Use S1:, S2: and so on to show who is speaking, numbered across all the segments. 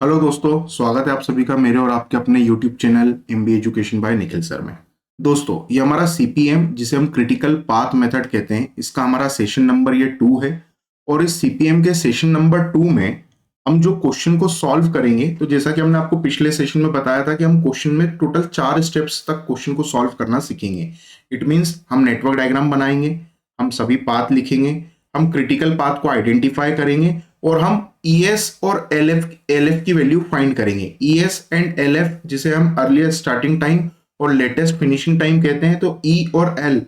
S1: Hello दोस्तों, स्वागत है आप सभी का मेरे और आपके अपने YouTube channel MBA education by Nikhil sir में। दोस्तों, ये हमारा सीपीएम जिसे हम क्रिटिकल पाथ मेथड कहते हैं, इसका हमारा सेशन नंबर ये 2 है। और इस सीपीएम के सेशन नंबर 2 में हम जो क्वेश्चन को सॉल्व करेंगे, तो जैसा कि हमने आपको पिछले सेशन में बताया था कि हम क्वेश्चन में टोटल 4 स्टेप्स तक क्वेश्चन को सॉल्व करना सीखेंगे। इट मीन्स हम नेटवर्क डायग्राम बनाएंगे, हम सभी पाथ लिखेंगे, हम क्रिटिकल पाथ को आइडेंटिफाई करेंगे और हम ES और LF की वैल्यू फाइंड करेंगे। ES एंड LF जिसे हम अर्लियर स्टार्टिंग टाइम और लेटेस्ट फिनिशिंग टाइम कहते हैं, तो E और L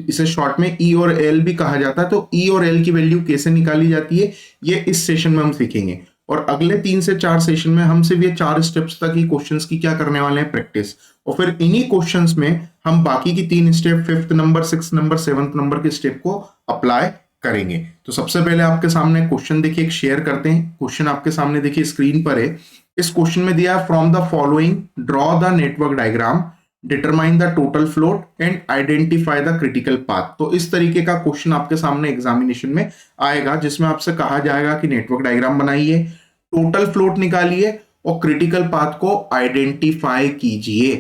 S1: इसे शॉर्ट में E और L भी कहा जाता है। तो E और L की वैल्यू कैसे निकाली जाती है, ये इस सेशन में हम सीखेंगे। और अगले 3 से 4 सेशन में हम सिर्फ ये 4 स्टेप्स तक ही क्वेश्चंस की क्या करने वाले हैं, प्रैक्टिस। और फिर इन्हीं क्वेश्चंस में हम बाकी की 3 step, 5th number, 6th number, 7th number के स्टेप को अप्लाई करेंगे। तो सबसे पहले आपके सामने क्वेश्चन देखिए, एक शेयर करते हैं। क्वेश्चन आपके सामने देखिए स्क्रीन पर है। इस क्वेश्चन में दिया है from the following draw the network diagram, determine the total float and identify the critical path. तो इस तरीके का क्वेश्चन आपके सामने एग्जामिनेशन में आएगा, जिसमें आपसे कहा जाएगा कि नेटवर्क डायग्राम बनाइए, टोटल फ्लोट निकालिए और क्रिटिकल पाथ को आइडेंटिफाई कीजिए।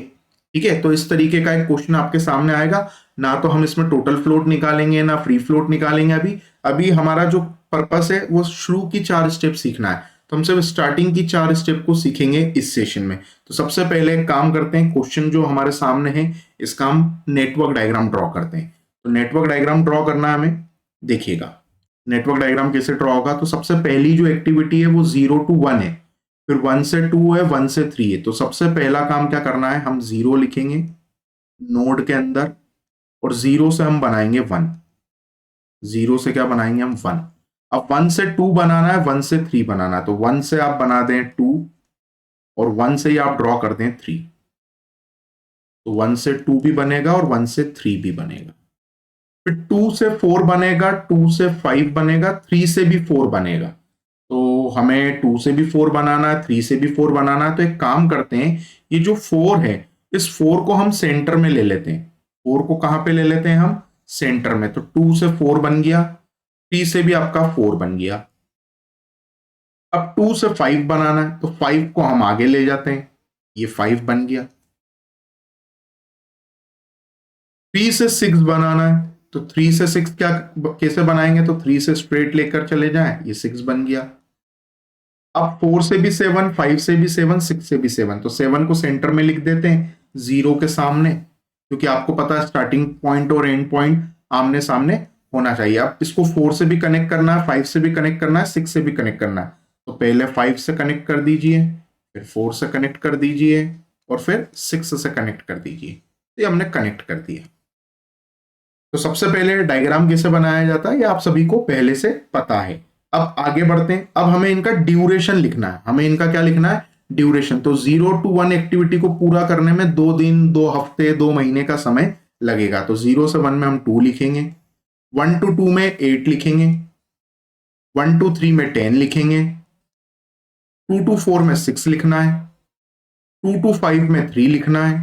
S1: ठीक है, तो इस तरीके का एक क्वेश्चन आपके सामने आएगा। ना तो हम इसमें टोटल फ्लोट निकालेंगे ना फ्री फ्लोट निकालेंगे। अभी अभी हमारा जो पर्पस है वो शुरू की 4 स्टेप सीखना है, तो हम सिर्फ स्टार्टिंग की 4 स्टेप को सीखेंगे इस सेशन में। तो सबसे पहले एक काम करते हैं, क्वेश्चन जो हमारे सामने है इसका हम नेटवर्क डायग्राम ड्रॉ करते हैं। तो नेटवर्क डायग्राम ड्रॉ करना है हमें। देखिएगा नेटवर्क डायग्राम कैसे ड्रॉ होगा। तो सबसे पहली जो एक्टिविटी है वो 0 to 1 है, फिर 1 से 2 है, 1 से 3 है। तो सबसे पहला काम क्या करना है, हम 0 लिखेंगे नोड के अंदर और 0 से हम बनाएंगे 1। 0 से क्या बनाएंगे हम, 1। अब 1 से 2 बनाना है, 1 से 3 बनाना है। तो 1 से आप बना दें 2 और 1 से ही आप ड्रॉ कर दें 3। तो 1 से 2 भी बनेगा और 1 से 3 भी बनेगा। फिर 2 से 4 बनेगा, 2 से 5 बनेगा, 3 से भी 4 बनेगा। तो हमें 2 से भी 4 बनाना है, 3 से भी 4 बनाना है। तो एक काम करते हैं, ये जो 4 है इस 4 को हम सेंटर में ले लेते हैं। 4 को कहां पे ले लेते हैं हम, सेंटर में। तो 2 से 4 बन गया, 3 से भी आपका 4 बन गया। अब 2 से 5 बनाना है, तो 5 को हम आगे ले जाते हैं, ये 5 बन गया। 3 से 6 बनाना है, तो 3 से 6 क्या कैसे बनाएंगे, तो 3 से स्ट्रेट लेकर चले जाएं, ये 6 बन गया। अब 4 से भी 7, 5 से भी 7, 6 से भी 7। तो 7 को सेंटर में लिख देते हैं 0 के सामने, क्योंकि आपको पता है स्टार्टिंग पॉइंट और एंड पॉइंट आमने सामने होना चाहिए। अब इसको 4 से भी कनेक्ट करना है, 5 से भी कनेक्ट करना है, 6 से भी कनेक्ट करना है। तो पहले 5 से कनेक्ट कर दीजिए, फिर 4 से कनेक्ट कर दीजिए और फिर 6 से कनेक्ट कर दीजिए। तो ये हमने कनेक्ट कर दिया। तो सबसे पहले डायग्राम कैसे बनाया जाता है ये आप सभी को पहले से पता है। अब आगे बढ़ते हैं। अब हमें इनका ड्यूरेशन लिखना है। हमें इनका क्या लिखना है, ड्यूरेशन। तो 0 to 1 एक्टिविटी को पूरा करने में 2 दिन, 2 हफ्ते, 2 महीने का समय लगेगा। तो 0 से 1 में हम 2 लिखेंगे, 1 to 2 में 8 लिखेंगे, 1 to 3 में 10 लिखेंगे, 2 to 4 में 6 लिखना है, 2 to 5 में 3 लिखना है,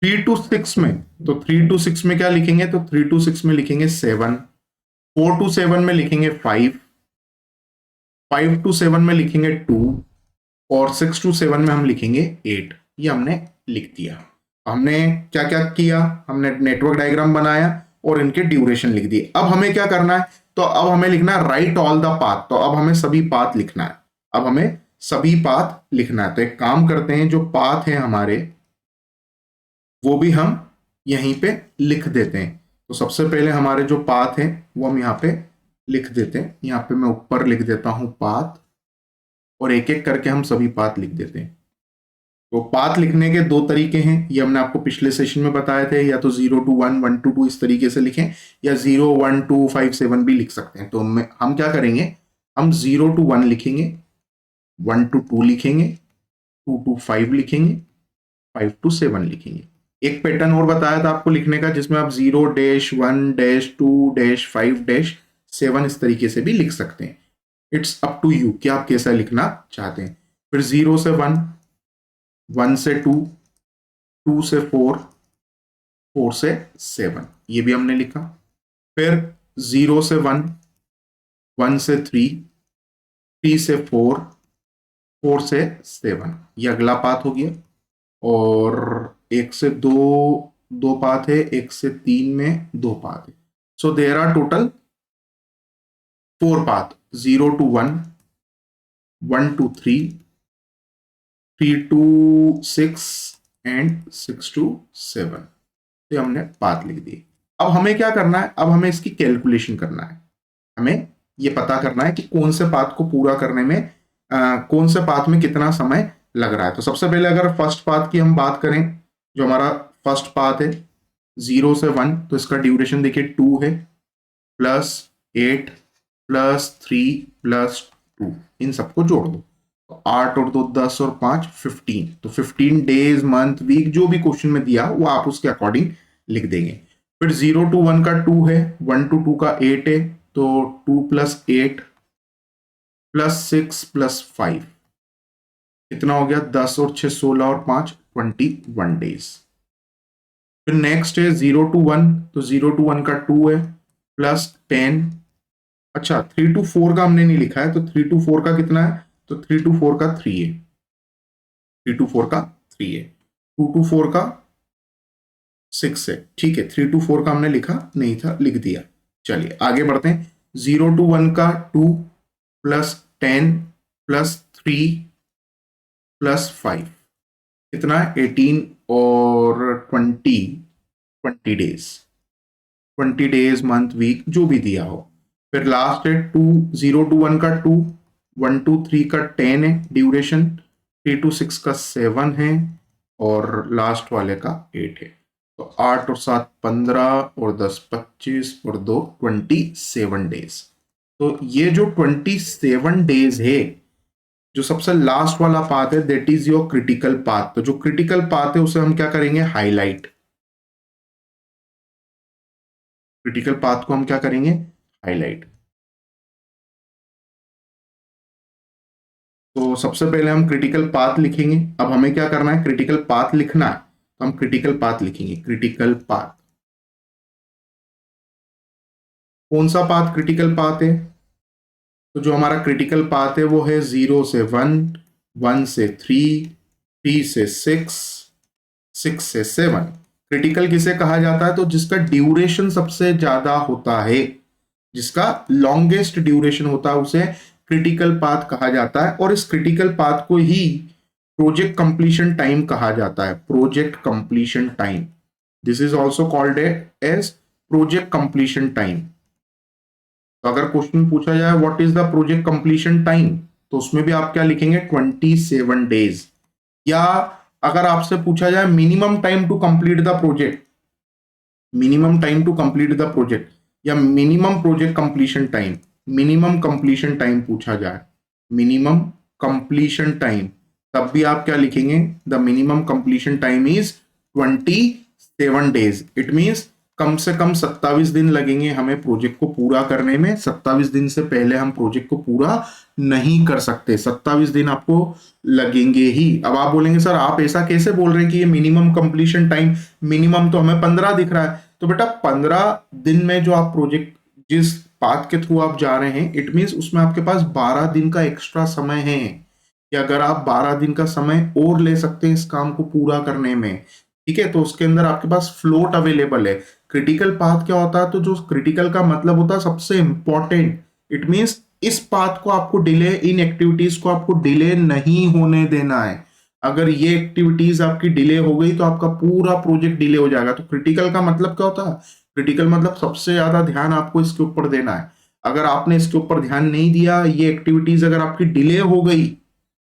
S1: 3 to 6 में, तो 3 to 6 में क्या लिखेंगे, तो 3 to 6 में लिखेंगे 7, 4 to 7 में लिखेंगे 5, 5 to 7 में लिखेंगे 2 और 6 to 7 में हम लिखेंगे 8। ये हमने लिख दिया। हमने क्या क्या किया, हमने नेटवर्क डायग्राम बनाया और इनके ड्यूरेशन लिख दिए। अब हमें क्या करना है, तो अब हमें लिखना है राइट ऑल द पाथ। तो अब हमें सभी पाथ लिखना है। अब हमें सभी पाथ लिखना है। तो एक काम करते हैं, जो पाथ है हमारे वो भी हम यहीं पे लिख देते हैं। तो सबसे पहले हमारे जो पाथ है वो हम यहाँ पे लिख देते हैं। यहाँ पे मैं ऊपर लिख देता हूं पाथ और एक एक करके हम सभी पाथ लिख देते हैं। तो पाथ लिखने के 2 तरीके हैं, ये हमने आपको पिछले सेशन में बताए थे। या तो 0 to 1, 1 to 2 इस तरीके से लिखें, या 0, 1, 2, 5, 7 भी लिख सकते हैं। तो हम क्या करेंगे, हम 0 to 1 लिखेंगे, 1 to 2 लिखेंगे, 2 to 5 लिखेंगे, 5 to 7 लिखेंगे। एक पैटर्न और बताया था आपको लिखने का, जिसमें आप 0 डैश 1 डैश 2 डैश 5 डैश 7 इस तरीके से भी लिख सकते हैं। इट्स अप टू यू कि आप कैसा लिखना चाहते हैं। फिर 0 से 1, 1 से 2, 2 से 4, 4 से 7, ये भी हमने लिखा। फिर 0 से 1, 1 से 3, 3 से 4, 4 से 7, ये अगला पाथ हो गया। और 1 से 2 पाथ है, 1 से 3 में 2 पाथ है। So there are total 4 path, 0 to 1, 1 to 3, 3 to 6 and 6 to 7। तो हमने पाथ लिख दिए। अब हमें क्या करना है, अब हमें इसकी कैलकुलेशन करना है। हमें ये पता करना है कि कौन से पाथ को पूरा करने में कौन से पाथ में कितना समय लग रहा है। तो सबसे पहले अगर फर्स्ट पाथ की हम बात करें, जो हमारा फर्स्ट पाथ है 0 से 1, तो इसका ड्यूरेशन देखिए 2 है, प्लस 8 प्लस 3 प्लस 2, इन सबको जोड़ दो। तो 8 और 2 10 और 5 15, तो 15 डेज मंथ वीक जो भी क्वेश्चन में दिया वो आप उसके अकॉर्डिंग लिख देंगे। फिर 0 to 1 का 2 है, 1 to 2 का 8 है, तो 2 + 8 + 6 + 5 कितना हो गया, 10 और 6 16 और 5 21 डेज। फिर नेक्स्ट है 0 to 1, तो 0 to 1 का 2 है, प्लस 10, अच्छा 3 to 4 का हमने नहीं लिखा है, तो 3 to 4 का कितना है, तो 3 to 4 का 3 है, 3 to 4 का 3 है, 2 to 4 का 6 है, ठीक है। 3 to 4 का हमने लिखा नहीं था, लिख दिया। चलिए आगे बढ़ते हैं। 0 to 1 का 2 प्लस 10 प्लस 3 प्लस 5 कितना है, 18 और 20 डेज, 20 डेज मंथ वीक जो भी दिया हो। फिर लास्ट है 0 to 1 का 2, 1 to 3 का 10 है ड्यूरेशन, 3 to 6 का 7 है, और लास्ट वाले का 8 है। तो 8 और 7 15 और 10 25 और 2 27 डेज। तो ये जो 27 डेज है, जो सबसे लास्ट वाला पाथ है, that is your critical path. तो जो क्रिटिकल पाथ है उसे हम क्या करेंगे, हाईलाइट। क्रिटिकल पाथ को हम क्या करेंगे, हाईलाइट। तो सबसे पहले हम क्रिटिकल पाथ लिखेंगे। अब हमें क्या करना है, क्रिटिकल पाथ लिखना है, तो हम क्रिटिकल पाथ लिखेंगे। क्रिटिकल पाथ, कौन सा पाथ क्रिटिकल पाथ है, तो जो हमारा क्रिटिकल पाथ है वो है 0 से 1, 1 से 3, 3 से 6, 6 से 7। क्रिटिकल किसे कहा जाता है, तो जिसका ड्यूरेशन सबसे ज्यादा होता है, जिसका लॉन्गेस्ट ड्यूरेशन होता है, उसे क्रिटिकल पाथ कहा जाता है। और इस क्रिटिकल पाथ को ही प्रोजेक्ट कंप्लीशन टाइम कहा जाता है। Project completion time, this is also called as project completion time. तो अगर क्वेश्चन पूछा जाए what is the project completion time, तो उसमें भी आप क्या लिखेंगे, 27 डेज। या अगर आपसे पूछा जाए minimum time to complete the project, minimum time to complete the project, या minimum project completion time, minimum completion time पूछा जाए, मिनिमम कंप्लीशन टाइम, तब भी आप क्या लिखेंगे, the minimum completion time is 27 days. It means कम से कम 27 दिन लगेंगे हमें प्रोजेक्ट को पूरा करने में। 27 दिन से पहले हम प्रोजेक्ट को पूरा नहीं कर सकते, 27 दिन आपको लगेंगे ही। अब आप बोलेंगे सर आप ऐसा कैसे बोल रहे हैं कि ये मिनिमम कंप्लीशन टाइम, मिनिमम तो हमें 15 दिख रहा है। तो बेटा 15 दिन में जो आप प्रोजेक्ट जिस पाथ के थ्रू आप जा रहे हैं, इट मीन्स उसमें आपके पास 12 दिन का एक्स्ट्रा समय है, कि अगर आप 12 दिन का समय और ले सकते हैं इस काम को पूरा करने में, ठीक है, तो उसके अंदर आपके पास फ्लोट अवेलेबल है। क्रिटिकल पाथ क्या होता है, तो जो क्रिटिकल का मतलब होता है सबसे इंपॉर्टेंट। इट मीन्स इस पाथ को आपको डिले, इन एक्टिविटीज को आपको डिले नहीं होने देना है। अगर ये एक्टिविटीज आपकी डिले हो गई तो आपका पूरा प्रोजेक्ट डिले हो जाएगा। तो क्रिटिकल का मतलब क्या होता है, क्रिटिकल मतलब सबसे ज्यादा ध्यान आपको इसके ऊपर देना है। अगर आपने इसके ऊपर ध्यान नहीं दिया, ये एक्टिविटीज अगर आपकी डिले हो गई,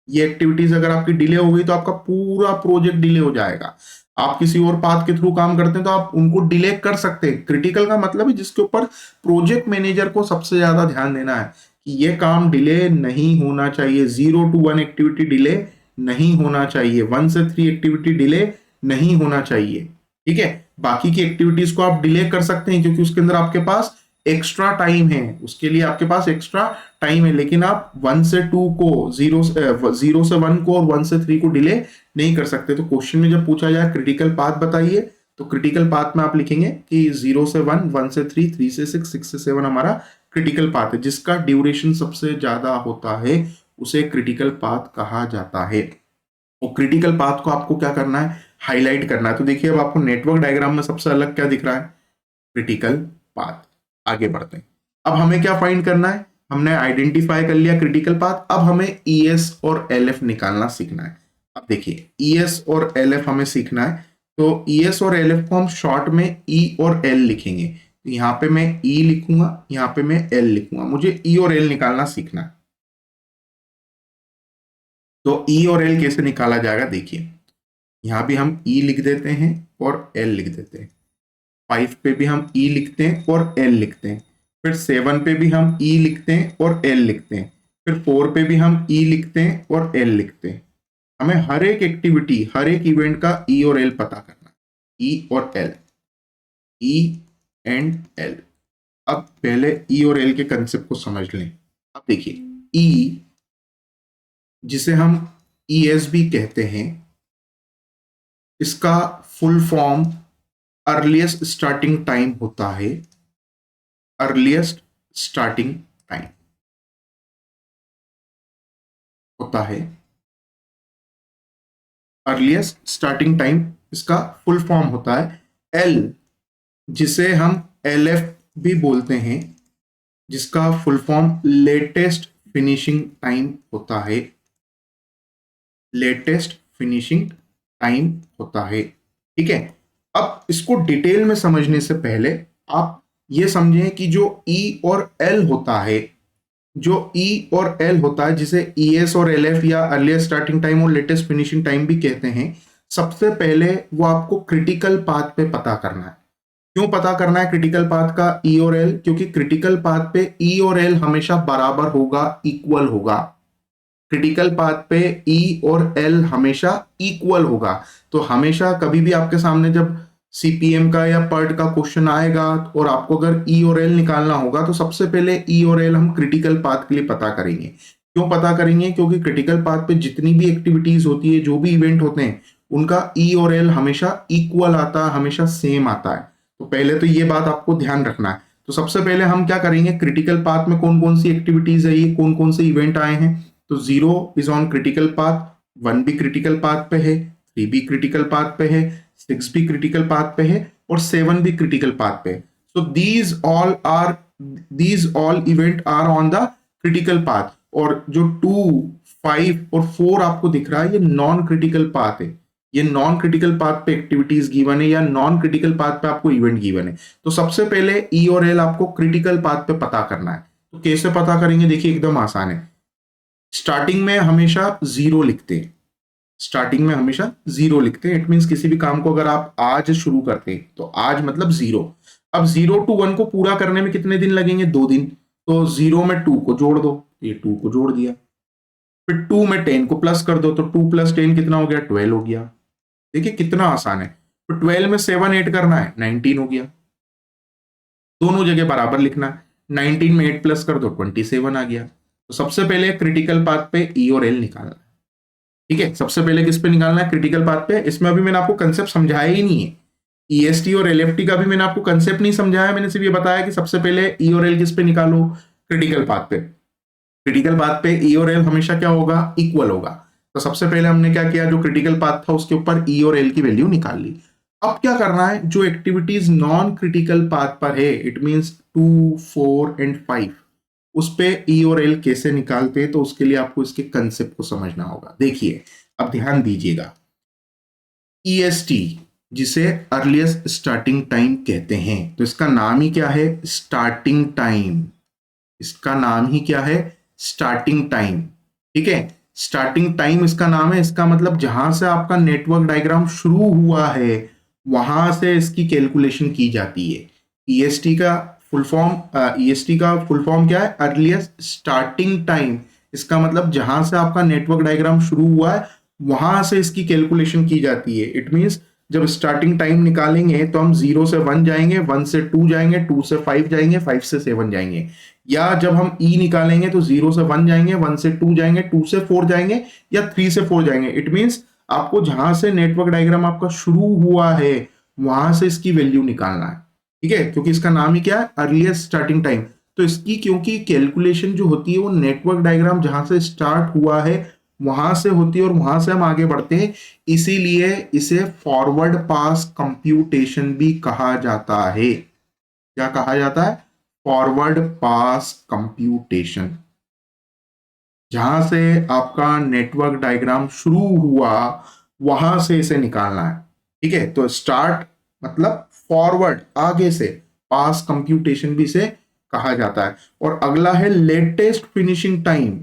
S1: ये एक्टिविटीज अगर आपकी डिले हो गई, तो आपका पूरा प्रोजेक्ट डिले हो जाएगा। आप किसी और पाथ के थ्रू काम करते हैं तो आप उनको डिले कर सकते हैं। क्रिटिकल का मतलब है जिसके ऊपर प्रोजेक्ट मैनेजर को सबसे ज्यादा ध्यान देना है कि ये काम डिले नहीं होना चाहिए। 0 to 1 एक्टिविटी डिले नहीं होना चाहिए, 1 से 3 एक्टिविटी डिले नहीं होना चाहिए, ठीक है। बाकी की एक्टिविटीज को आप डिले कर सकते हैं क्योंकि उसके अंदर आपके पास एक्स्ट्रा टाइम है, उसके लिए आपके पास एक्स्ट्रा टाइम है। लेकिन आप 1 से 2 को, 0 से 1 को और 1 से 3 को डिले नहीं कर सकते। तो क्वेश्चन में जब पूछा जाए क्रिटिकल पाथ बताइए, तो क्रिटिकल पाथ में आप लिखेंगे कि 0 से 1, 1 से 3, 3 से 6, 6 से 7 हमारा क्रिटिकल पाथ है, जिसका ड्यूरेशन सबसे ज्यादा होता है उसे क्रिटिकल पाथ कहा जाता है। और क्रिटिकल पाथ को आपको क्या करना है, हाईलाइट करना है। तो देखिए अब आपको नेटवर्क डायग्राम में सबसे अलग क्या दिख रहा है, क्रिटिकल पाथ। आगे बढ़ते हैं, अब हमें क्या फाइंड करना है, हमने आइडेंटिफाई कर लिया क्रिटिकल पाथ, अब हमें ईएस और एलएफ निकालना सीखना है। अब देखिए ईएस और एलएफ हमें सीखना है, तो ईएस और एलएफ को हम शॉर्ट में ई और एल लिखेंगे। तो यहाँ पे मैं ई लिखूंगा, यहाँ पे मैं एल लिखूंगा, मुझे ई और एल निकालना सीखना है। तो ई और एल कैसे निकाला जाएगा, देखिए यहां भी हम ई लिख देते हैं और एल लिख देते हैं। 5 पे भी हम ई लिखते हैं और एल लिखते हैं। फिर 7 पे भी हम ई लिखते हैं और एल लिखते हैं। फिर 4 पे भी हम ई लिखते हैं और एल लिखते हैं। हमें हर एक एक्टिविटी, हर एक इवेंट का ई और एल पता करना है। ई और एल, ई एंड एल। अब पहले ई और एल के कंसेप्ट को समझ लें। अब देखिए ई, जिसे हम ES भी कहते हैं, इसका full form earliest starting time होता है। अर्लीस्ट स्टार्टिंग टाइम होता है, अर्लीस्ट स्टार्टिंग टाइम इसका फुल फॉर्म होता है। एल, जिसे हम LF भी बोलते हैं, जिसका full form latest finishing time होता है। लेटेस्ट फिनिशिंग टाइम होता है, ठीक है। अब इसको डिटेल में समझने से पहले आप ये समझें कि जो E और L होता है, जो E और L होता है, जिसे ES और LF या अर्लीस्ट स्टार्टिंग टाइम और लेटेस्ट फिनिशिंग टाइम भी कहते हैं, सबसे पहले वो आपको क्रिटिकल पाथ पे पता करना है। क्यों पता करना है क्रिटिकल पाथ का E और L? क्योंकि क्रिटिकल पाथ पे E और L हमेशा बराबर होगा, इक्वल होगा। क्रिटिकल पाथ पे E और L हमेशा इक्वल होगा। तो हमेशा कभी भी आपके सामने जब CPM का या PERT का क्वेश्चन आएगा और आपको अगर E और L निकालना होगा, तो सबसे पहले E और L हम क्रिटिकल पाथ के लिए पता करेंगे। क्यों पता करेंगे? क्योंकि क्रिटिकल पाथ पे जितनी भी एक्टिविटीज होती है, जो भी इवेंट होते हैं, उनका E और L हमेशा इक्वल आता है, हमेशा सेम आता है। तो पहले तो ये बात आपको ध्यान रखना है। तो सबसे पहले हम क्या करेंगे, क्रिटिकल पाथ में कौन कौन सी एक्टिविटीज है, ये कौन कौन से इवेंट आए हैं। तो 0 इज ऑन क्रिटिकल पाथ, 1 भी क्रिटिकल पाथ पे है, 3 भी क्रिटिकल पाथ पे है, 6 भी क्रिटिकल पाथ पे है और 7 भी क्रिटिकल पाथ पे है। So these all event are on the critical path. और जो 2, 5 और 4 आपको दिख रहा है, ये नॉन क्रिटिकल पाथ है। ये नॉन क्रिटिकल पाथ पे एक्टिविटीज गिवन है या नॉन क्रिटिकल पाथ पे आपको इवेंट गिवन है। तो सबसे पहले ई और एल आपको क्रिटिकल पाथ पे पता करना है। तो कैसे पता करेंगे, देखिए एकदम आसान है। स्टार्टिंग में हमेशा 0 लिखते हैं, स्टार्टिंग में हमेशा 0 लिखते हैं। इट मींस किसी भी काम को अगर आप आज शुरू करते हैं तो आज मतलब 0। अब 0 to 1 को पूरा करने में कितने दिन लगेंगे, 2 दिन। तो 0 में 2 को जोड़ दो, ये 2 को जोड़ दिया। फिर 2 में 10 को प्लस कर दो, तो 2 + 10 कितना हो गया, 12 हो गया। देखिए कितना आसान है। तो 12 में 7 ऐड करना है, 19 हो गया। दोनों जगह बराबर लिखना है। 19 में 8 प्लस कर दो, 27 आ गया। तो सबसे पहले क्रिटिकल पाथ पे ई और एल निकालना है, ठीक है। सबसे पहले किस पे निकालना है, क्रिटिकल पाथ पे। इसमें अभी मैंने आपको कंसेप्ट समझाया ही नहीं है। EST और LFT का भी मैंने आपको कंसेप्ट नहीं समझाया, मैंने सिर्फ ये बताया कि सबसे पहले ई और एल किस पे निकालो, क्रिटिकल पाथ पे। क्रिटिकल पाथ पे ई और एल हमेशा क्या होगा, इक्वल होगा। तो सबसे पहले हमने क्या किया, जो क्रिटिकल पाथ था उसके ऊपर ई और एल की वैल्यू निकाल ली। अब क्या करना है, जो एक्टिविटीज नॉन क्रिटिकल पाथ पर है, इट मींस 2, 4 एंड 5, उस पे ई और एल कैसे निकालते हैं, तो उसके लिए आपको इसके कंसेप्ट को समझना होगा। देखिए अब ध्यान दीजिएगा। EST, जिसे अर्लीस्ट स्टार्टिंग टाइम कहते हैं, तो इसका नाम ही क्या है, स्टार्टिंग टाइम। इसका नाम ही क्या है, स्टार्टिंग टाइम, ठीक है। स्टार्टिंग टाइम इसका नाम है। इसका मतलब जहां से आपका नेटवर्क डायग्राम शुरू हुआ है, वहां से इसकी कैलकुलेशन की जाती है। EST का फुल फॉर्म क्या है, अर्लीस्ट स्टार्टिंग टाइम। इसका मतलब जहां से आपका नेटवर्क डायग्राम शुरू हुआ है, वहां से इसकी कैलकुलेशन की जाती है। इट मींस जब स्टार्टिंग टाइम निकालेंगे तो हम 0 से 1 जाएंगे, 1 से 2 जाएंगे, 2 से 5 जाएंगे, 5 से 7 जाएंगे। या जब हम E निकालेंगे तो 0 से 1 जाएंगे, 1 से 2 जाएंगे, 2 से 4 जाएंगे या 3 से 4 जाएंगे। इट मींस आपको जहां से नेटवर्क डायग्राम आपका शुरू हुआ है, वहां से इसकी वैल्यू निकालना है, ठीक है। क्योंकि इसका नाम ही क्या है, अर्लीस्ट स्टार्टिंग टाइम। तो इसकी क्योंकि कैलकुलेशन जो होती है वो नेटवर्क डायग्राम जहां से स्टार्ट हुआ है वहां से होती है और वहां से हम आगे बढ़ते हैं, इसीलिए इसे फॉरवर्ड पास कंप्यूटेशन भी कहा जाता है। क्या कहा जाता है? Forward pass computation. जहां से आपका नेटवर्क डायग्राम शुरू हुआ वहां से इसे निकालना है। ठीक है, तो स्टार्ट मतलब फॉरवर्ड, आगे से, पास कंप्यूटेशन भी इसे कहा जाता है। और अगला है लेटेस्ट फिनिशिंग टाइम।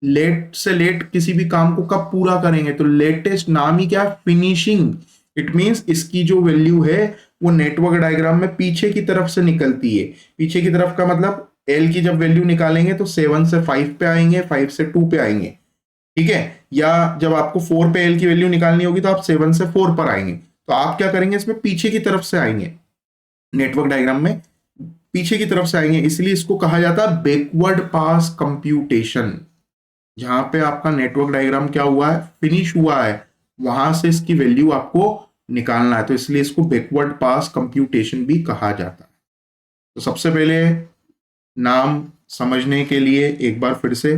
S1: लेट से लेट किसी भी काम को कब पूरा करेंगे, तो लेटेस्ट नाम ही क्या है? फिनिशिंग। इट मींस इसकी जो वैल्यू है वो नेटवर्क डायग्राम में पीछे की तरफ से निकलती है। पीछे की तरफ का मतलब एल की जब वैल्यू निकालेंगे तो 7 से 5 पे आएंगे, 5 से 2 पे आएंगे। ठीक है, या जब आपको 4 पे एल की वैल्यू निकालनी होगी तो आप 7 से 4 पर आएंगे। तो आप क्या करेंगे, इसमें पीछे की तरफ से आएंगे, नेटवर्क डायग्राम में पीछे की तरफ से आएंगे, इसलिए इसको कहा जाता है बैकवर्ड पास कंप्यूटेशन। जहां पे आपका नेटवर्क डायग्राम क्या हुआ है? फिनिश हुआ है, वहां से इसकी वैल्यू आपको निकालना है, तो इसलिए इसको बैकवर्ड पास कंप्यूटेशन भी कहा जाता है। तो सबसे पहले नाम समझने के लिए एक बार फिर से,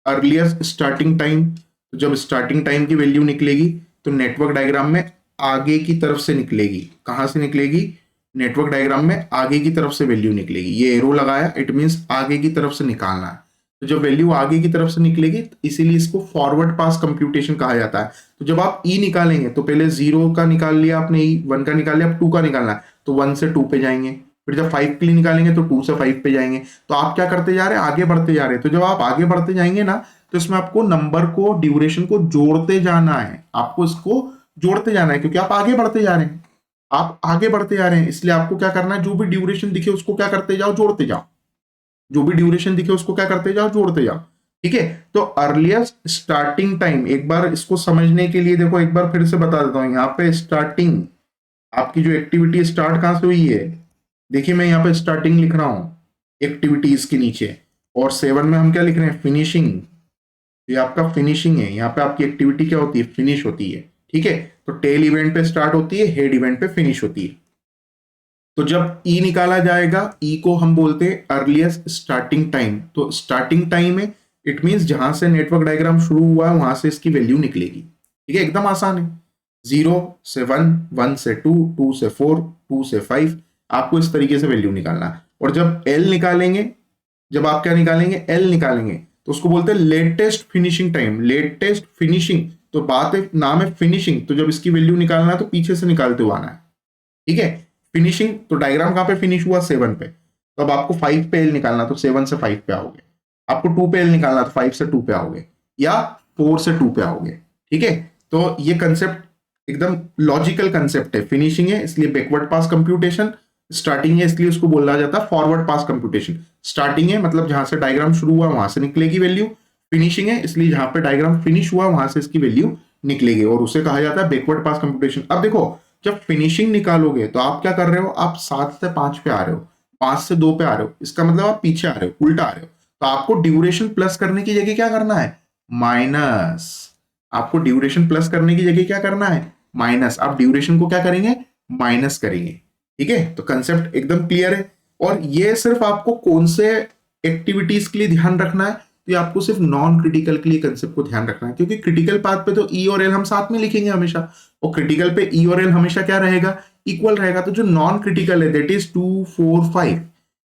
S1: अर्लीस्ट स्टार्टिंग टाइम। तो जब स्टार्टिंग टाइम की वैल्यू निकलेगी तो नेटवर्क डायग्राम में आगे की तरफ से निकलेगी। कहां से निकलेगी? नेटवर्क डायग्राम में आगे की तरफ से वैल्यू निकलेगी। ये एरो लगाया, इट मींस आगे की तरफ से निकालना है। तो जब वैल्यू आगे की तरफ से निकलेगी इसीलिए इसको फॉरवर्ड पास कंप्यूटेशन कहा जाता है। तो जब आप ई निकालेंगे तो पहले 0 का निकाल लिया आपने, ई 1 का निकाल लिया, अब 2 का निकालना है तो 1 से 2 पे जाएंगे। फिर जब 5 के लिए निकालेंगे तो 2 से 5 पे जाएंगे। तो आप क्या करते जा रहे हैं? आगे बढ़ते जा रहे हैं। तो जब आप आगे बढ़ते जाएंगे ना तो इसमें आपको नंबर को, ड्यूरेशन को जोड़ते जाना है। आपको इसको जोड़ते जाना है क्योंकि आप आगे बढ़ते जा रहे हैं। आप आगे बढ़ते जा रहे हैं इसलिए आपको क्या करना है? जो भी ड्यूरेशन दिखे उसको क्या करते जाओ? जोड़ते जाओ। जो भी ड्यूरेशन दिखे उसको क्या करते जाओ? जोड़ते जाओ। ठीक है, तो अर्लीस्ट स्टार्टिंग टाइम, एक बार इसको समझने के लिए देखो, एक बार फिर से बता देता हूं। यहाँ पे स्टार्टिंग, आपकी जो एक्टिविटी स्टार्ट कहां से हुई है, देखिए मैं यहाँ पे स्टार्टिंग लिख रहा हूं एक्टिविटीज के नीचे, और 7 में हम क्या लिख रहे हैं? फिनिशिंग। ये आपका फिनिशिंग है, यहाँ पे आपकी एक्टिविटी क्या होती है? फिनिश होती है। ठीक है, तो टेल इवेंट पे स्टार्ट होती है, हेड इवेंट पे फिनिश होती है। तो जब ई निकाला जाएगा, ई को हम बोलते हैं अर्लीस्ट स्टार्टिंग टाइम। तो स्टार्टिंग टाइम है, इट मींस जहां से नेटवर्क डायग्राम शुरू हुआ है वहां से इसकी वैल्यू निकलेगी। ठीक है, एकदम आसान है। 0 से 1, 1 से 2, 2 से 4, 2 से 5, आपको इस तरीके से वैल्यू निकालना है। और जब एल निकालेंगे, जब आप क्या निकालेंगे? एल निकालेंगे, तो उसको बोलते हैं latest finishing time. Latest finishing, तो बात है, नाम है फिनिशिंग, तो जब इसकी वैल्यू निकालना है तो पीछे से निकालते हुए आना है। ठीक है, फिनिशिंग, तो डायग्राम कहां पे फिनिश हुआ? 7 पे। तो अब आपको 5 पे एल निकालना, तो 7 से 5 पे आओगे। आपको 2 पे एल निकालना तो 5 से 2 पे आओगे, या 4 से 2 पे आओगे। ठीक है, तो ये कंसेप्ट एकदम लॉजिकल कंसेप्ट है। फिनिशिंग है इसलिए बैकवर्ड पास कंप्यूटेशन, स्टार्टिंग है इसलिए उसको बोला जाता है फॉरवर्ड पास कंप्यूटेशन। स्टार्टिंग है मतलब जहां से डायग्राम शुरू हुआ वहां से निकलेगी वैल्यू। फिनिशिंग है इसलिए जहां पे डायग्राम फिनिश हुआ वहां से इसकी वैल्यू निकलेगी, और उसे कहा जाता है बैकवर्ड पास कंप्यूटेशन। अब देखो, जब फिनिशिंग निकालोगे तो आप क्या कर रहे हो? आप 7 से 5 पे आ रहे हो, 5 से 2 पे आ रहे हो, इसका मतलब आप पीछे आ रहे हो, उल्टा आ रहे हो। तो आपको ड्यूरेशन प्लस करने की जगह क्या करना है? माइनस। आपको ड्यूरेशन प्लस करने की जगह क्या करना है? माइनस। आप ड्यूरेशन को क्या करेंगे? माइनस करेंगे। ठीक है, तो कंसेप्ट एकदम क्लियर है। और ये सिर्फ आपको कौन से एक्टिविटीज के लिए ध्यान रखना है? तो ये आपको सिर्फ नॉन क्रिटिकल के लिए कंसेप्ट को ध्यान रखना है, क्योंकि क्रिटिकल पाथ पे तो ई और एल हम साथ में लिखेंगे हमेशा, और क्रिटिकल पे ई और एल हमेशा क्या रहेगा? इक्वल रहेगा। तो जो नॉन क्रिटिकल है दैट इज 2, 4, 5,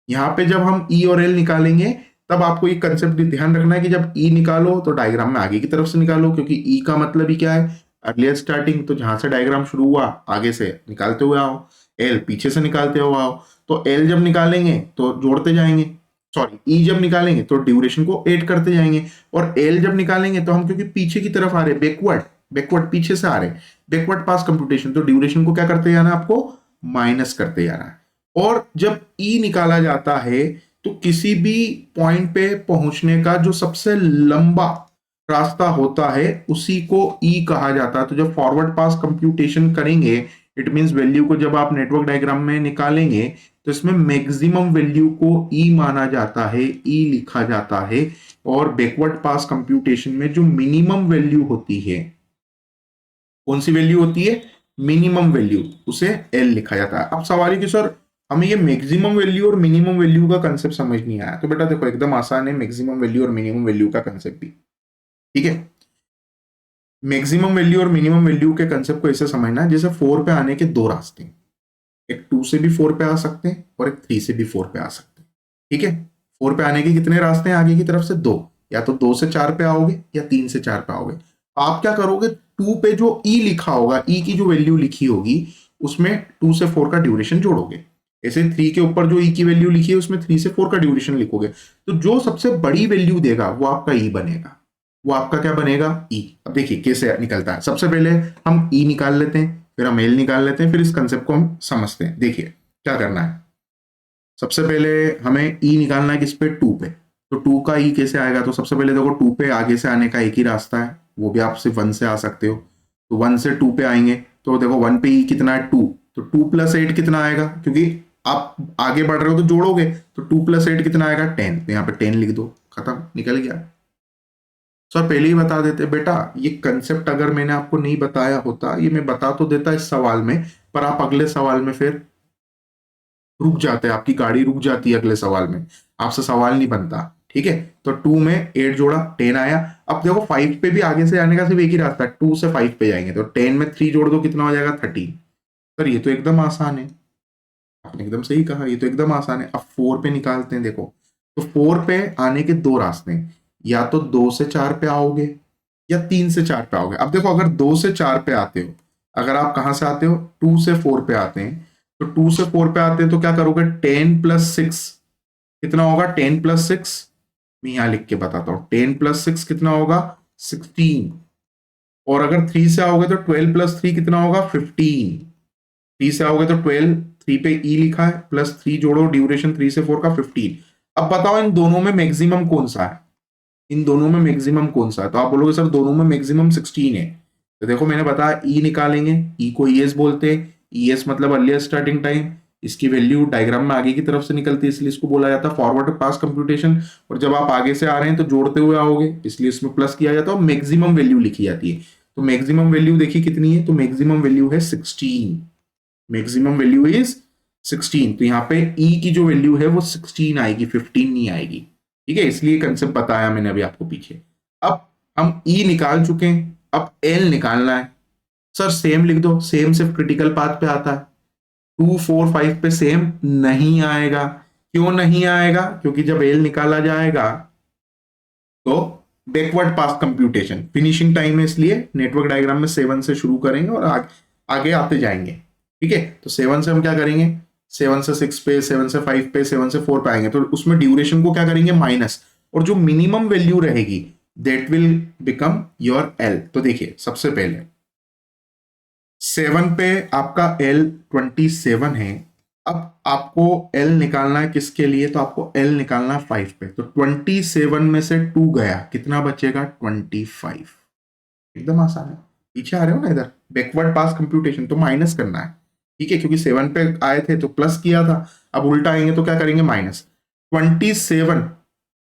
S1: यहाँ पे जब हम ई और एल निकालेंगे तब आपको एक कंसेप्ट ध्यान रखना है कि जब ई निकालो तो डायग्राम में आगे की तरफ से निकालो, क्योंकि ई का मतलब ही क्या है? Earlier starting. तो जहां से डायग्राम शुरू हुआ आगे से निकालते हुए आओ, एल पीछे से निकालते हुए आओ। तो एल जब निकालेंगे तो जोड़ते जाएंगे, सॉरी ई जब निकालेंगे तो ड्यूरेशन को ऐड करते जाएंगे, और एल जब निकालेंगे तो हम क्योंकि पीछे की तरफ आ रहे, बैकवर्ड पीछे से आ रहे, बैकवर्ड पास कंप्यूटेशन, तो ड्यूरेशन को क्या करते जाना है? आपको माइनस करते जाना है। और जब ई निकाला जाता है तो किसी भी पॉइंट पे पहुंचने का जो सबसे लंबा रास्ता होता है उसी को ई कहा जाता है। तो जब फॉरवर्ड पास कंप्यूटेशन करेंगे, इट मींस वैल्यू को जब आप नेटवर्क डायग्राम में निकालेंगे तो इसमें मैक्सिमम वैल्यू को ई माना जाता है, ई लिखा जाता है। और बैकवर्ड पास कंप्यूटेशन में जो मिनिमम वैल्यू होती है, कौन सी वैल्यू होती है? मिनिमम वैल्यू, उसे एल लिखा जाता है। अब सवाल है कि सर हमें ये मैक्सिमम वैल्यू और मिनिमम वैल्यू का कंसेप्ट समझ नहीं आया। तो बेटा देखो एकदम आसान है मैक्सिमम वैल्यू और मिनिमम वैल्यू का कंसेप्ट भी, ठीक है। मैक्सिमम वैल्यू और मिनिमम वैल्यू के कंसेप्ट को ऐसे समझना है जैसे 4 पे आने के दो रास्ते हैं, एक 2 से भी 4 पे आ सकते हैं और एक 3 से भी 4 पे आ सकते हैं, ठीक है। 4 पे आने के कितने रास्ते हैं आगे की तरफ से? दो, या तो 2 से 4 पे आओगे या 3 से 4 पे आओगे। आप क्या करोगे, 2 पे जो ई लिखा होगा, ई की जो वैल्यू लिखी होगी उसमें 2 से 4 का ड्यूरेशन जोड़ोगे। ऐसे 3 के ऊपर जो ई की वैल्यू लिखी है उसमें 3 से 4 का ड्यूरेशन लिखोगे। तो जो सबसे बड़ी वैल्यू देगा वो आपका ई बनेगा, वो आपका क्या बनेगा? ई। अब देखिए कैसे निकलता है। सबसे पहले हम ई निकाल लेते हैं, फिर हम एल निकाल लेते हैं, फिर इस कंसेप्ट को हम समझते हैं। देखिए क्या करना है, सबसे पहले हमें ई निकालना है किस पे? 2 पे। तो 2 का ई कैसे आएगा? तो सबसे पहले देखो 2 पे आगे से आने का एक ही रास्ता है, वो भी आप सिर्फ 1 से आ सकते हो। तो 1 से 2 पे आएंगे तो देखो 1 पे ई कितना है? 2। तो 2 प्लस 8 कितना आएगा? क्योंकि आप आगे बढ़ रहे हो तो जोड़ोगे, तो 2 प्लस 8 कितना आएगा? 10। तो यहाँ पे 10 लिख दो, खत्म, निकल गया। सर पहले ही बता देते बेटा, ये कंसेप्ट अगर मैंने आपको नहीं बताया होता, ये मैं बता तो देता इस सवाल में, पर आप अगले सवाल में फिर रुक जाते हैं, आपकी गाड़ी रुक जाती है अगले सवाल में, आपसे सवाल नहीं बनता, ठीक है। तो 2 में 8 जोड़ा 10 आया। अब देखो 5 पे भी आगे से आने का सिर्फ एक ही रास्ता है, 2 से 5 पे जाएंगे तो 10 में 3 जोड़ दो, कितना हो जाएगा? 13। सर ये तो एकदम आसान है, आपने एकदम सही कहा, ये तो एकदम आसान है। अब 4 पे निकालते हैं। देखो तो 4 पे आने के दो रास्ते हैं, या तो 2 से 4 पे आओगे या 3 से 4 पे आओगे। अब देखो अगर 2 से 4 पे आते हो, अगर आप कहां से आते हो? 2 से 4 पे आते हैं, तो 2 से 4 पे आते हैं तो क्या करोगे? 10 प्लस 6 कितना होगा? 10 प्लस 6, मैं यहां लिख के बताता हूं, 10 प्लस 6 कितना होगा? 16। और अगर 3 से आओगे तो 12 प्लस 3 कितना होगा? 15। 3 से आओगे तो 12, 3 पे ई लिखा है, प्लस 3 जोड़ो, ड्यूरेशन 3 से 4 का 15। अब बताओ इन दोनों में मैक्सिमम कौन सा है? इन दोनों में मैक्सिमम कौन सा है? तो आप बोलोगे सर दोनों में मैक्सिमम 16 है। तो देखो मैंने बताया ई निकालेंगे, ई को ईएस बोलते हैं, ईएस मतलब अर्लियर स्टार्टिंग टाइम। इसकी वैल्यू डायग्राम में आगे की तरफ से निकलती है, इसलिए इसको बोला जाता है फॉरवर्ड पास कंप्यूटेशन। और जब आप आगे से आ रहे हैं तो जोड़ते हुए आओगे, इसलिए इसमें प्लस किया जाता है और मैक्सिमम वैल्यू लिखी जाती है। तो मैक्सिमम वैल्यू देखिए कितनी है, तो मैक्सिमम वैल्यू है 16। Maximum value is 16। तो यहाँ पे ई की जो वैल्यू है वो 16 आएगी, 15 नहीं आएगी, ठीक है। इसलिए कंसेप्ट बताया मैंने अभी आपको पीछे। अब हम ई निकाल चुके हैं, अब एल निकालना है। सर सेम लिख दो, सेम सिर्फ क्रिटिकल पाथ पे आता है, 2 4 5 पे सेम नहीं आएगा। क्यों नहीं आएगा? क्योंकि जब एल निकाला जाएगा तो backward pass computation finishing time है, इसलिए नेटवर्क डायग्राम में 7 से शुरू करेंगे और आगे आते जाएंगे, ठीक है। तो 7 से हम क्या करेंगे? 7 से 6 पे, 7 से 5 पे, 7 से 4 पे आएंगे, तो उसमें ड्यूरेशन को क्या करेंगे? माइनस, और जो मिनिमम वैल्यू रहेगी that will become your L. तो देखिए सबसे पहले 7 पे आपका एल 27 है। अब आपको एल निकालना है किसके लिए? तो आपको एल निकालना है 5 पे। तो 27 में से 2 गया, कितना बचेगा? 25। एकदम आसान है, पीछे आ रहे हो ना, इधर बैकवर्ड पास कंप्यूटेशन, तो माइनस करना है, ठीक है। क्योंकि 7 पे आए थे तो प्लस किया था, अब उल्टा आएंगे तो क्या करेंगे? माइनस। 27,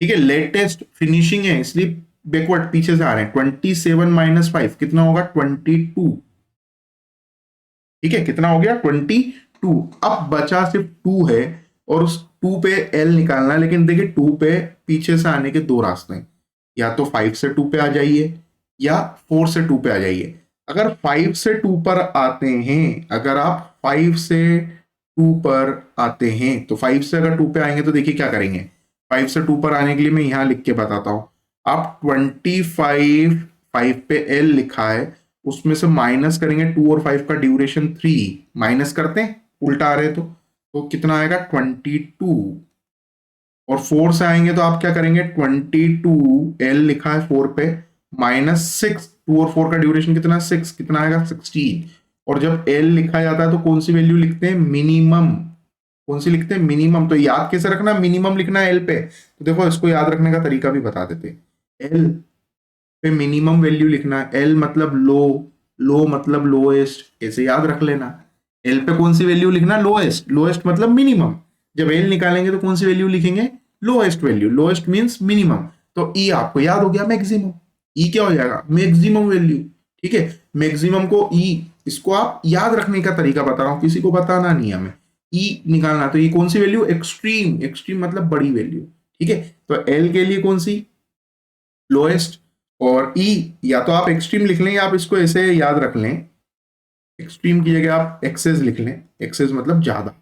S1: ठीक है, लेटेस्ट फिनिशिंग है इसलिए बैकवर्ड पीछे से आ रहे हैं। 27 माइनस 5 कितना होगा? 22, ठीक है। कितना हो गया? 22। अब बचा सिर्फ 2 है और उस 2 पे एल निकालना है, लेकिन देखिए 2 पे पीछे से आने के दो रास्ते हैं, या तो 5 से 2 पे आ जाइए या 4 से 2 पे आ जाइए। अगर 5 से 2 पर आते हैं, अगर आप 5 से 2 पर आते हैं, तो 5 से अगर 2 पे आएंगे तो देखिए क्या करेंगे। 5 से 2 पर आने के लिए मैं यहां लिख के बताता हूं। आप 25, 5 पे एल लिखा है, उसमें से माइनस करेंगे 2 और 5 का ड्यूरेशन 3, माइनस करते हैं, उल्टा आ रहे तो कितना आएगा? 22। और 4 से आएंगे तो आप क्या करेंगे? 22 एल लिखा है 4 पे, माइनस 6, 2 और 4 का ड्यूरेशन कितना? 6, कितना आएगा? 16। और जब एल लिखा जाता है तो कौन सी वैल्यू लिखते हैं? मिनिमम। कौन सी लिखते हैं? मिनिमम। तो याद कैसे रखना? मिनिमम लिखना है एल पे। तो देखो इसको याद रखने का तरीका भी बता देते हैं। एल पे मिनिमम वैल्यू लिखना है, एल मतलब लो, लो मतलब लोएस्ट, ऐसे याद रख लेना। एल पे कौन सी वैल्यू लिखना? लोएस्ट, लोएस्ट मतलब मिनिमम। जब एल निकालेंगे तो कौन सी वैल्यू लिखेंगे? Lowest value, lowest means minimum. तो ई आपको याद हो गया, मैक्सिमम। ई क्या हो जाएगा? मैक्सिमम वैल्यू, ठीक है। मैक्सिमम को ई, इसको आप याद रखने का तरीका बता रहा हूं, किसी को बताना नहीं है हमें। ई निकालना, तो ये कौन सी वैल्यू, एक्सट्रीम, एक्सट्रीम मतलब बड़ी वैल्यू, ठीक है। तो एल के लिए कौन सी, लोएस्ट, और ई या तो आप एक्सट्रीम लिख लें या आप इसको ऐसे याद रख लें, एक्सट्रीम की जगह आप एक्सेस लिख लें, एक्सेस मतलब ज्यादा,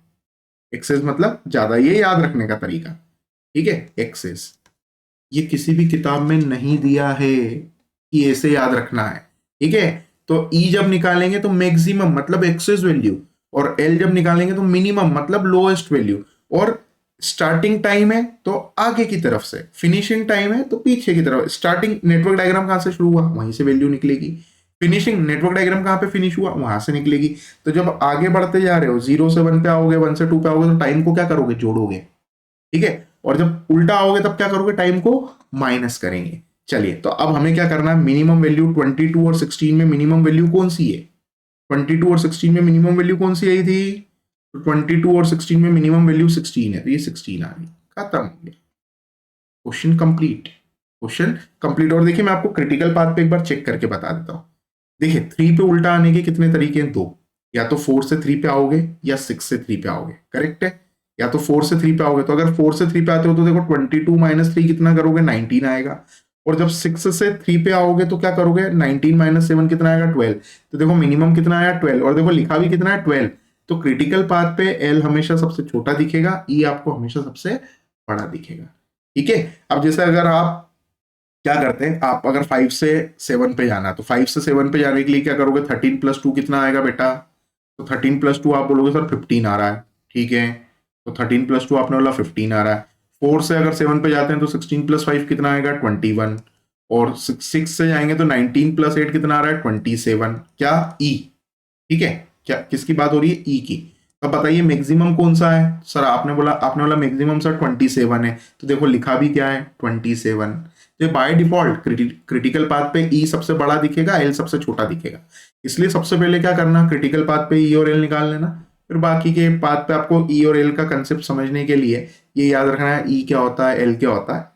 S1: एक्सेस मतलब ज्यादा, ये याद रखने का तरीका, ठीक है, एक्सेस। ये किसी भी किताब में नहीं दिया है कि ऐसे याद रखना है, ठीक है। तो ई जब निकालेंगे तो मैक्सिमम मतलब एक्सेस वैल्यू, और एल जब निकालेंगे तो मिनिमम मतलब लोएस्ट वैल्यू, और स्टार्टिंग टाइम है तो आगे की तरफ से, फिनिशिंग टाइम है तो पीछे की तरफ। स्टार्टिंग नेटवर्क डायग्राम कहां से शुरू हुआ, वहीं से वैल्यू निकलेगी। फिनिशिंग नेटवर्क डायग्राम कहां पे फिनिश हुआ, वहां से निकलेगी। तो जब आगे बढ़ते जा रहे हो, 0 से 1 पे आओगे, 1 से 2 पे आओगे, तो टाइम को क्या करोगे, जोड़ोगे, ठीक है। और जब उल्टा आओगे तब क्या करोगे, टाइम को माइनस करेंगे। चलिए, तो अब हमें क्या करना है, मिनिमम वैल्यू 22 और 16 में मिनिमम वैल्यू कौन सी है, 22 और 16 में मिनिमम वैल्यू कौन सी आई थी, तो 22 और 16 में मिनिमम वैल्यू 16 है, तो ये 16 आ गई, खत्म हो गया, क्वेश्चन कंप्लीट, क्वेश्चन कंप्लीट। और देखिए मैं आपको क्रिटिकल पाथ पे एक बार चेक करके बता देता हूं। देखिए 3 पे उल्टा आने के कितने तरीके हैं, दो, या तो 4 से 3 पे आओगे या 6 से 3 पे आओगे, करेक्ट है। या तो 4 से 3 पे आओगे, तो अगर 4 से 3 पे आते हो तो देखो 22 माइनस 3 कितना करोगे, 19 आएगा। और जब 6 से 3 पे आओगे तो क्या करोगे, 19 माइनस 7 कितना आएगा, 12। तो देखो मिनिमम कितना आया, 12, और देखो लिखा भी कितना है, 12। तो क्रिटिकल पाथ पे एल हमेशा सबसे छोटा दिखेगा, ई आपको हमेशा सबसे बड़ा दिखेगा, ठीक है। अब जैसे अगर आप क्या करते हैं, आप अगर 5 से 7 पे जाना, तो 5 से 7 पे जाने के लिए क्या करोगे, 13 प्लस 2 कितना आएगा बेटा, तो 13 प्लस 2 आप बोलोगे सर 15 आ रहा है, ठीक है। तो 13 प्लस 2 आपने बोला 15 आ रहा है। 4 से अगर 7 पे जाते हैं तो 16 प्लस 5 कितना आएगा, 21। और 6 से जाएंगे तो 19 प्लस 8 कितना आ रहा है, 27। क्या, ई, ठीक है। क्या किसकी बात हो रही है, ई की। अब बताइए मैक्सिमम कौन सा है, सर आपने बोला मैक्सिमम सर 27 है, तो देखो लिखा भी क्या है, 27। तो बाय डिफॉल्ट क्रिटिकल पाथ पे ई सबसे बड़ा दिखेगा, एल सबसे छोटा दिखेगा। इसलिए सबसे पहले क्या करना, क्रिटिकल पाथ पे ई और एल निकाल लेना, फिर बाकी के पाथ पे आपको ई और एल का कंसेप्ट समझने के लिए ये याद रखना है, ई क्या होता है, एल क्या होता है,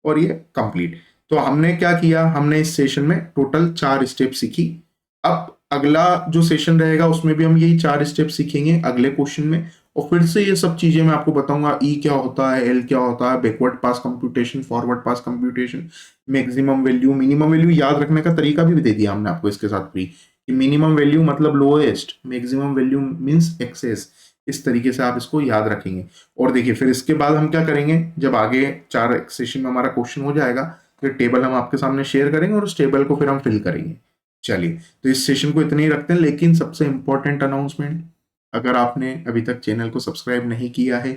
S1: और ये कंप्लीट। तो हमने क्या किया, हमने इस सेशन में टोटल 4 स्टेप सीखी। अब अगला जो सेशन रहेगा उसमें भी हम यही 4 स्टेप सीखेंगे अगले क्वेश्चन में, और फिर से ये सब चीजें मैं आपको बताऊंगा, ई क्या होता है, एल क्या होता है, backward pass computation, forward pass computation, maximum value, minimum value याद रखने का तरीका भी दे दिया हमने आपको इसके साथ फ्री, कि मिनिमम वैल्यू मतलब lowest, maximum value means excess. इस तरीके से आप इसको याद रखेंगे। और देखिए फिर इसके बाद हम क्या करेंगे, जब आगे 4 सेशन में हमारा क्वेश्चन हो जाएगा, फिर टेबल हम आपके सामने शेयर करेंगे और उस टेबल को फिर हम फिल करेंगे। चलिए, तो इस सेशन को इतने ही रखते हैं, लेकिन सबसे इंपॉर्टेंट अनाउंसमेंट, अगर आपने अभी तक चैनल को सब्सक्राइब नहीं किया है,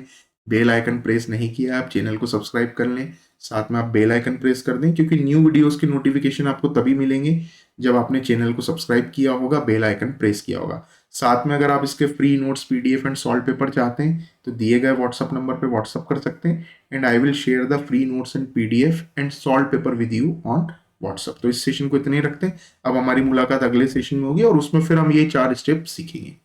S1: बेल आइकन प्रेस नहीं किया, आप चैनल को सब्सक्राइब कर लें, साथ में आप बेल आइकन प्रेस कर दें, क्योंकि न्यू वीडियोस की नोटिफिकेशन आपको तभी मिलेंगे जब आपने चैनल को सब्सक्राइब किया होगा, बेल आइकन प्रेस किया होगा। साथ में अगर आप इसके free notes, PDF and solve paper चाहते हैं तो दिए गए व्हाट्सअप नंबर पे व्हाट्सअप कर सकते हैं, and I will share the free notes and PDF and solve paper with you on WhatsApp. तो इस सेशन को इतने ही रखते हैं, अब हमारी मुलाकात अगले सेशन में होगी और उसमें फिर हम ये 4 स्टेप सीखेंगे।